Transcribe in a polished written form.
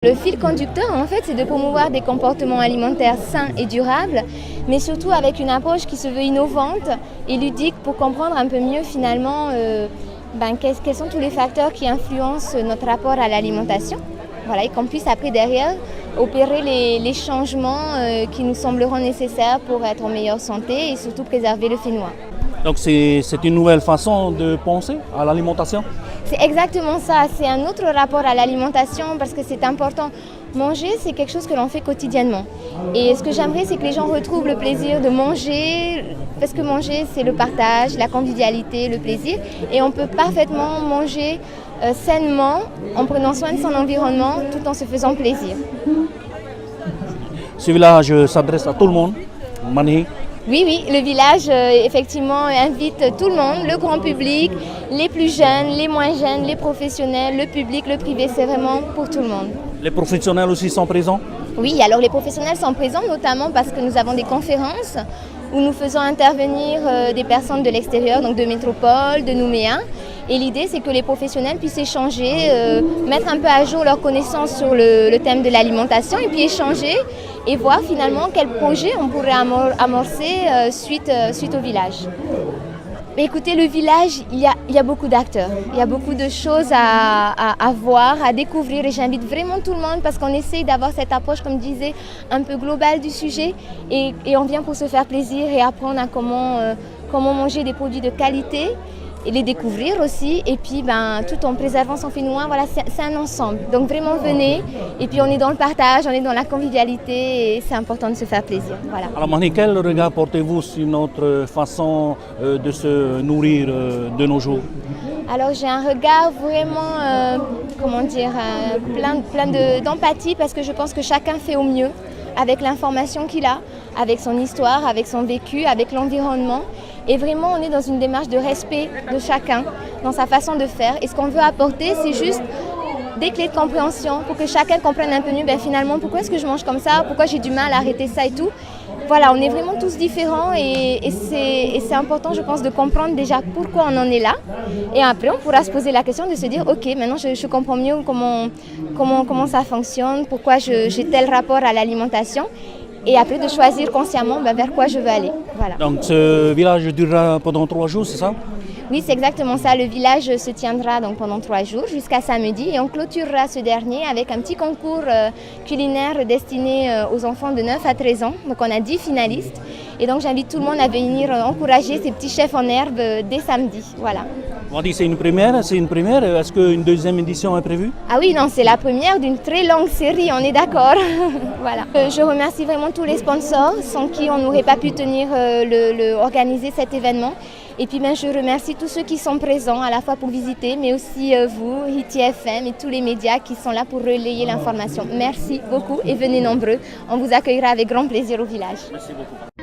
Le fil conducteur, en fait, c'est de promouvoir des comportements alimentaires sains et durables, mais surtout avec une approche qui se veut innovante et ludique pour comprendre un peu mieux finalement quels sont tous les facteurs qui influencent notre rapport à l'alimentation. Voilà, et qu'on puisse après derrière opérer les changements qui nous sembleront nécessaires pour être en meilleure santé et surtout préserver le fénois. Donc c'est une nouvelle façon de penser à l'alimentation? C'est exactement ça, c'est un autre rapport à l'alimentation parce que c'est important. Manger, c'est quelque chose que l'on fait quotidiennement. Et ce que j'aimerais, c'est que les gens retrouvent le plaisir de manger, parce que manger, c'est le partage, la convivialité, le plaisir. Et on peut parfaitement manger sainement en prenant soin de son environnement tout en se faisant plaisir. Ce village s'adresse à tout le monde, Mani. Oui, le village effectivement invite tout le monde, le grand public, les plus jeunes, les moins jeunes, les professionnels, le public, le privé, c'est vraiment pour tout le monde. Les professionnels aussi sont présents? Oui, alors les professionnels sont présents notamment parce que nous avons des conférences où nous faisons intervenir des personnes de l'extérieur, donc de métropole, de Nouméa. Et l'idée, c'est que les professionnels puissent échanger, mettre un peu à jour leurs connaissances sur le thème de l'alimentation et puis échanger et voir finalement quel projet on pourrait amorcer suite au village. Mais écoutez, le village, il y a beaucoup d'acteurs, il y a beaucoup de choses à voir, à découvrir et j'invite vraiment tout le monde parce qu'on essaye d'avoir cette approche, comme je disais, un peu globale du sujet et on vient pour se faire plaisir et apprendre à comment manger des produits de qualité et les découvrir aussi et puis tout en préservant son fénois, voilà, c'est un ensemble. Donc vraiment venez et puis on est dans le partage, on est dans la convivialité et c'est important de se faire plaisir. Voilà. Alors Mani, quel regard portez-vous sur notre façon de se nourrir de nos jours? Alors j'ai un regard vraiment, plein d'empathie parce que je pense que chacun fait au mieux avec l'information qu'il a, avec son histoire, avec son vécu, avec l'environnement. Et vraiment, on est dans une démarche de respect de chacun, dans sa façon de faire. Et ce qu'on veut apporter, c'est juste des clés de compréhension pour que chacun comprenne un peu mieux, finalement, pourquoi est-ce que je mange comme ça, pourquoi j'ai du mal à arrêter ça et tout. Voilà, on est vraiment tous différents et c'est important, je pense, de comprendre déjà pourquoi on en est là. Et après, on pourra se poser la question de se dire, ok, maintenant je comprends mieux comment ça fonctionne, pourquoi j'ai tel rapport à l'alimentation. Et après, de choisir consciemment vers quoi je veux aller. Voilà. Donc ce village durera pendant 3 jours, c'est ça? Oui, c'est exactement ça. Le village se tiendra donc pendant 3 jours jusqu'à samedi et on clôturera ce dernier avec un petit concours culinaire destiné aux enfants de 9 à 13 ans. Donc on a 10 finalistes et donc j'invite tout le monde à venir encourager ces petits chefs en herbe dès samedi. Voilà. On dit c'est une première. Est-ce qu'une deuxième édition est prévue? Ah oui, non, c'est la première d'une très longue série, on est d'accord. Voilà. Je remercie vraiment tous les sponsors sans qui on n'aurait pas pu organiser cet événement. Et puis je remercie tous ceux qui sont présents à la fois pour visiter, mais aussi vous, Hiti FM et tous les médias qui sont là pour relayer l'information. Merci beaucoup et venez nombreux. On vous accueillera avec grand plaisir au village. Merci beaucoup.